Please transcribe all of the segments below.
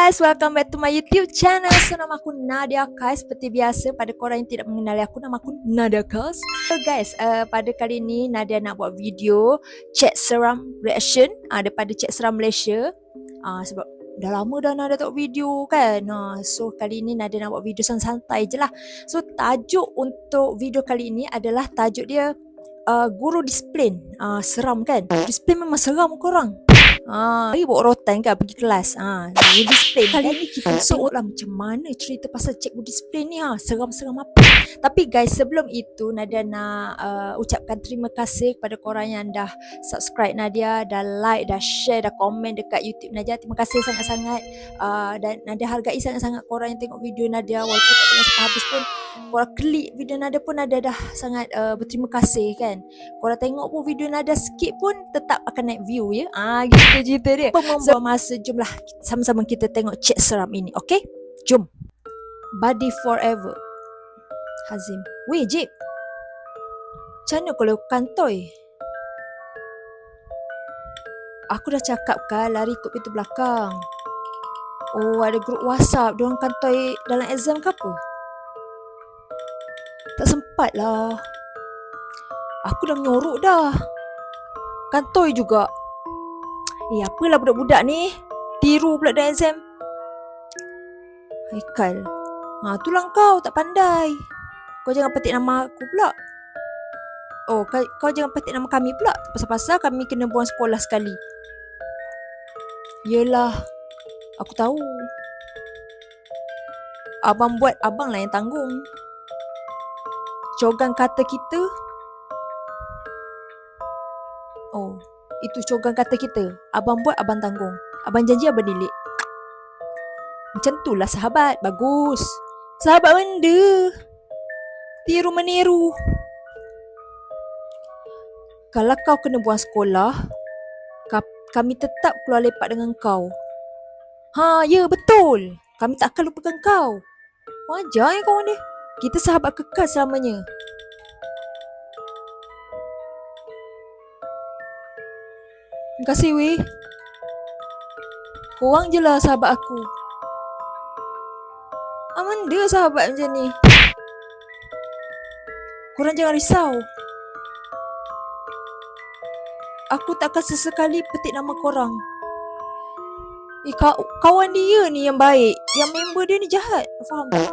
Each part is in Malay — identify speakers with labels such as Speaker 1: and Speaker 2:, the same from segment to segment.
Speaker 1: guys, welcome back to my YouTube channel. So nama aku Nadia Kai. Seperti biasa, pada korang yang tidak mengenali aku, nama aku Nadia Kai. So guys, pada kali ni Nadia nak buat video chat seram reaction daripada chat seram Malaysia. Sebab dah lama dah Nadia tak buat video kan. So kali ni Nadia nak buat video santai je lah. So tajuk untuk video kali ini adalah tajuk dia Guru Disiplin. Seram kan? Disiplin memang seram korang. Lagi bawa rotan kan pergi kelas. Guru disiplin kali ni kita lah macam mana cerita pasal cikgu disiplin ni. Seram-seram apa. Tapi guys, sebelum itu Nadia nak ucapkan terima kasih kepada korang yang dah subscribe Nadia, dah like, dah share, dah komen dekat YouTube Nadia. Terima kasih sangat-sangat. Dan Nadia hargai sangat-sangat korang yang tengok video Nadia. Walaupun tak tengok sampai habis pun, korang klik video Nadia pun Nadia dah sangat berterima kasih kan. Korang tengok pun video Nadia skip pun tetap akan naik view ya. Gitu cerita dia. Membuang masa, jomlah sama-sama kita tengok chat seram ini. Okay? Jom. Body Forever. Hazim. Weh Jip, macam mana kalau kantoi? Aku dah cakap kan lari ikut pintu belakang. Oh, ada grup WhatsApp, diorang kantoi dalam exam ke apa? Tak sempat lah. Aku dah menyorok dah. Kantoi juga. Apalah budak-budak ni, tiru pula dalam exam. Haikal, itulah kau tak pandai. Kau jangan petik nama aku pula. Oh, kau jangan petik nama kami pula. Pasal-pasal kami kena buang sekolah sekali. Yelah, aku tahu. Abang buat, abang lah yang tanggung. Cogan kata kita. Oh, itu cogan kata kita. Abang buat, abang tanggung. Abang janji, abang delete. Macam tu lah sahabat. Bagus. Sahabat benda. Tiru meniru. Kalau kau kena buang sekolah, kami tetap keluar lepak dengan kau. Ya betul. Kami tak akan lupakan kau. Wajar ya kawan dia. Kita sahabat kekal selamanya. Terima kasih weh. Korang je lah sahabat aku. Mana sahabat macam ni? Korang jangan risau. Aku takkan sesekali petik nama korang. Kawan dia ni yang baik. Yang member dia ni jahat. Faham tak?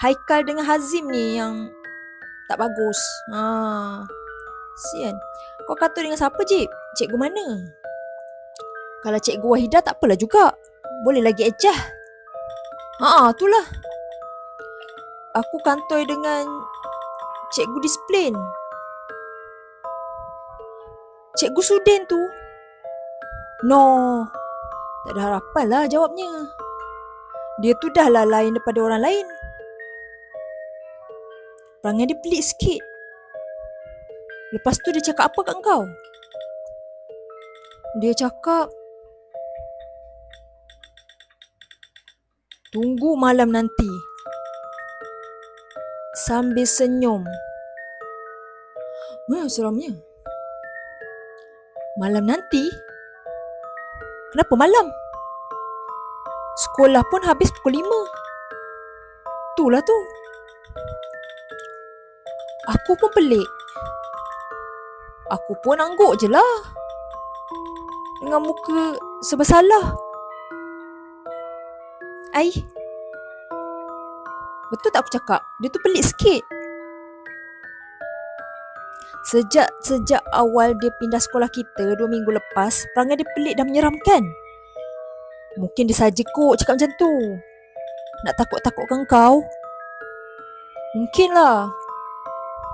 Speaker 1: Haikal dengan Hazim ni yang tak bagus. Sian. Kau kata dengan siapa Jip? Cikgu mana? Kalau Cikgu Wahidah tak apalah juga. Boleh lagi ejah. Itulah. Aku kantoi dengan Cikgu Disiplin. Cikgu Sudin tu. No. Tak ada harapan lah jawabnya. Dia tu dah lah lain daripada orang lain. Perangai dia pelik sikit. Lepas tu dia cakap apa kat kau? Dia cakap, tunggu malam nanti. Sambil senyum. Seramnya. Malam nanti? Kenapa malam? Sekolah pun habis pukul 5. Itulah tu. Aku pun pelik. Aku pun angguk je lah. Dengan muka sebersalah. Betul tak aku cakap? Dia tu pelik sikit. Sejak awal dia pindah sekolah kita 2 minggu lepas, perangai dia pelik dan menyeramkan. Mungkin dia saja kot cakap macam tu. Nak takut-takutkan kau. Mungkin lah.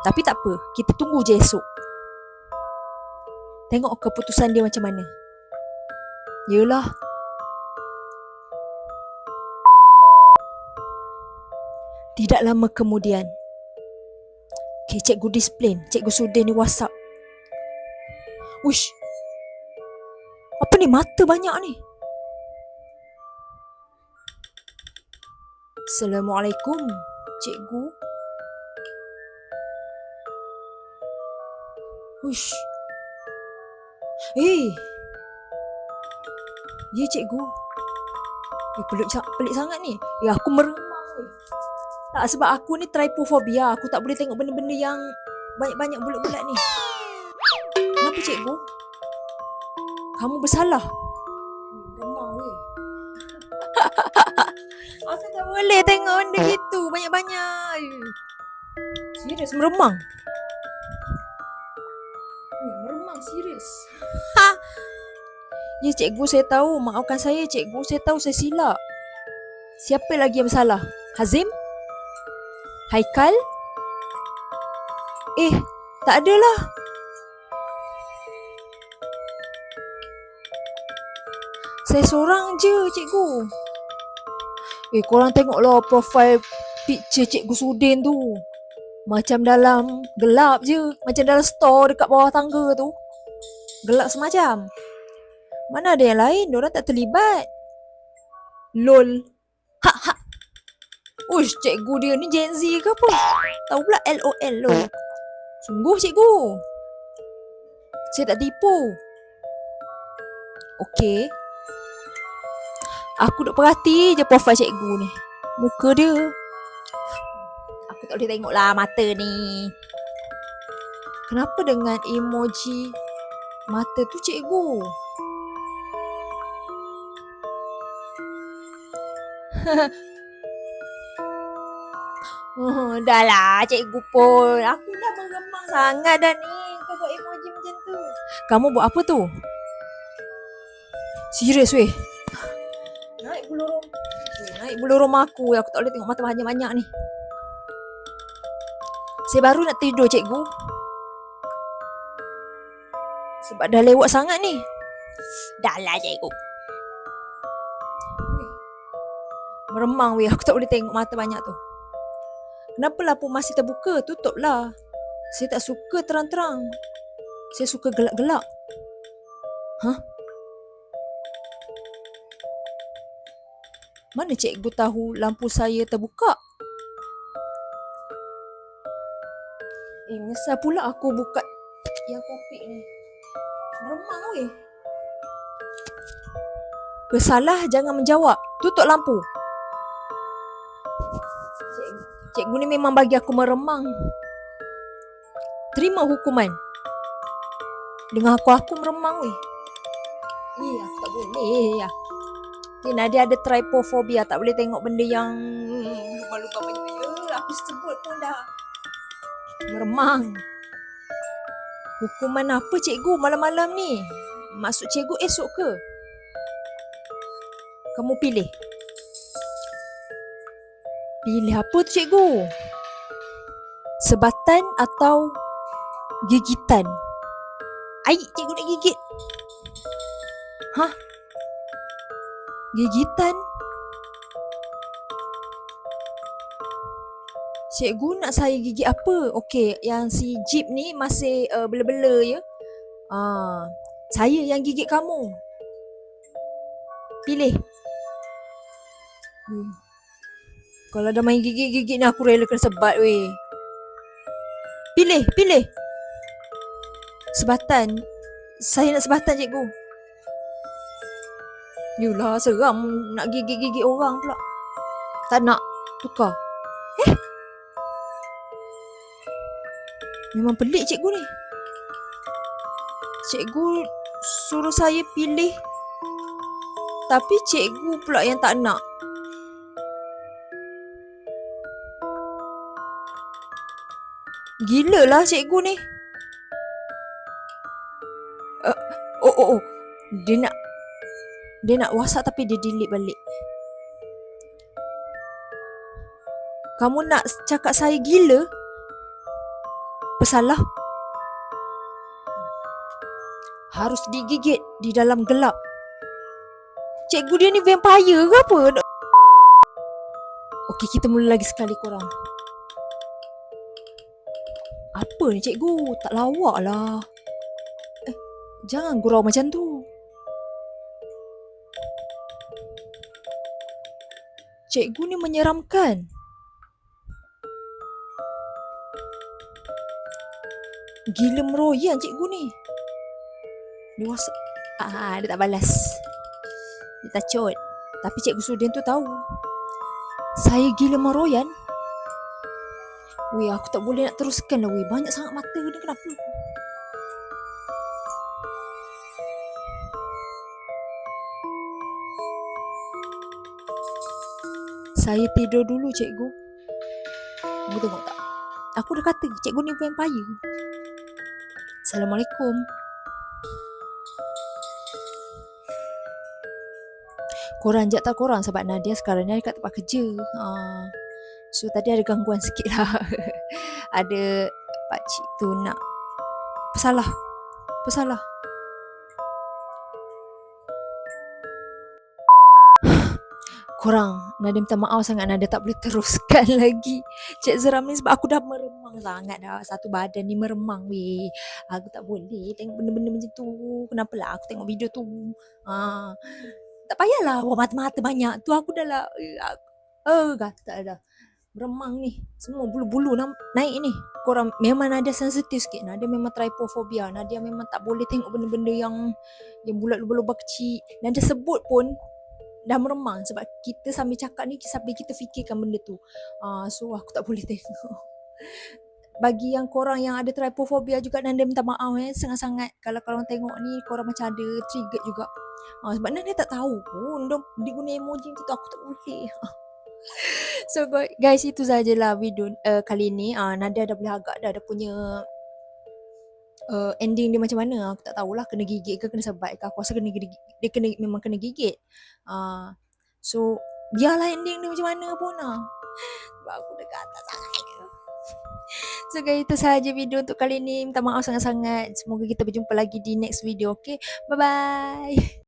Speaker 1: Tapi tak apa, kita tunggu je esok. Tengok keputusan dia macam mana. Yelah. Tidak lama kemudian, Cikgu Disiplin, Cikgu Sudin ni WhatsApp. Uish, apa ni mata banyak ni? Assalamualaikum, Cikgu. Uish. Ya Cikgu. Pelik sangat ni. Aku meremang weh. Tak, sebab aku ni trypophobia. Aku tak boleh tengok benda-benda yang banyak-banyak bulat-bulat ni. Kenapa cikgu? Kamu bersalah. Meremang weh. Aku tak boleh tengok benda gitu banyak-banyak. Serius meremang. Meremang serius. Ya cikgu, saya tahu. Maafkan saya cikgu. Saya tahu saya silap. Siapa lagi yang bersalah? Hazim? Haikal? Tak adalah. Saya seorang je cikgu. Korang tengoklah profile picture cikgu Sudin tu. Macam dalam gelap je. Macam dalam store dekat bawah tangga tu. Gelap semacam. Mana ada yang lain? Diorang tak terlibat. LOL. Ha. Uish, cikgu dia ni Gen Z ke apa? Tahu pula LOL. LOL. Sungguh cikgu. Saya tak tipu. Okey. Aku duk perhati je profile cikgu ni. Muka dia. Aku tak boleh tengok lah mata ni. Kenapa dengan emoji mata tu cikgu? Dah lah cikgu pun. Aku dah meremang sangat dah ni. Kau buat emoji macam tu. Kamu buat apa tu? Serius weh. Naik bulu roma aku. Aku tak boleh tengok mata banyak-banyak ni. Saya baru nak tidur cikgu. Sebab dah lewat sangat ni. Dah lah cikgu. Meremang weh. Aku tak boleh tengok mata banyak tu. Kenapa lampu masih terbuka? Tutup lah. Saya tak suka terang-terang. Saya suka gelap-gelap. Mana cikgu tahu lampu saya terbuka? Menyesal pula aku buka yang topik ni. Meremang weh. Bersalah jangan menjawab. Tutup lampu. Cikgu ni memang bagi aku meremang. Terima hukuman. Dengan aku meremang weh. Aku tak boleh. Nadia ada trypophobia. Tak boleh tengok benda yang lumba-lumba macam ni. Aku sebut pun dah meremang. Hukuman apa cikgu malam-malam ni? Maksud cikgu esok ke? Kamu pilih. Pilih apa tu cikgu? Sebatan atau gigitan? Cikgu nak gigit. Gigitan? Cikgu nak saya gigit apa? Okey, yang si Jeep ni masih bela-bela ya. Saya yang gigit kamu. Pilih. Kalau dah main gigit-gigit ni aku rela kena sebat weh. Pilih. Sebatan. Saya nak sebatan cikgu. Yulah, seram nak gigit-gigit orang pula. Tak nak. Tukar. Memang pelik cikgu ni. Cikgu suruh saya pilih, tapi cikgu pula yang tak nak. Gila lah cikgu ni. Dia nak WhatsApp tapi dia delete balik. Kamu nak cakap saya gila? Pesalah. Harus digigit di dalam gelap. Cikgu dia ni vampire ke apa? Okey, kita mula lagi sekali korang. Apa ni cikgu? Tak lawak lah. Jangan gurau macam tu. Cikgu ni menyeramkan. Gila meroyan cikgu ni. Dia WhatsApp. Dia tak balas. Dia tacut. Tapi Cikgu Sudin tu tahu saya gila maroyan. Weh, aku tak boleh nak teruskan lah weh. Banyak sangat mata ni, kenapa? Saya tidur dulu cikgu. Kamu tengok tak? Aku dah kata cikgu ni vampire. Assalamualaikum. Korang jap tak korang sebab Nadia sekarang ni dekat tempat kerja. So tadi ada gangguan sikit lah. Ada pakcik tu nak pesalah. Korang, Nadia minta maaf sangat, Nadia tak boleh teruskan lagi Cik Zeram ni sebab aku dah meremang sangat dah. Satu badan ni meremang weh. Aku tak boleh tengok benda-benda macam tu. Kenapalah aku tengok video tu. Tak payahlah mata-mata banyak tu, aku dah lah gatal dah. Meremang ni. Semua bulu-bulu naik ni. Korang memang Nadia sensitif sikit. Nadia memang trypophobia. Nadia memang tak boleh tengok benda-benda yang bulat lubang-lubang kecil. Nadia sebut pun dah meremang sebab kita sambil cakap ni sambil kita fikirkan benda tu. So aku tak boleh tengok. Bagi yang korang yang ada trypophobia juga, Nadia minta maaf sangat-sangat. Kalau korang tengok ni korang macam ada trigger juga. Sebab Nadia tak tahu pun dia guna emoji tu, aku tak boleh. So guys, itu sajalah video kali ni. Nadia dah boleh agak dah punya ending dia macam mana. Aku tak tahulah kena gigit ke kena sebat ke. Aku rasa dia memang kena gigit. So biarlah ending dia macam mana pun sebab aku dah gatal sangat. So guys, itu sahaja video untuk kali ni. Minta maaf sangat-sangat. Semoga kita berjumpa lagi di next video. Okay, bye bye.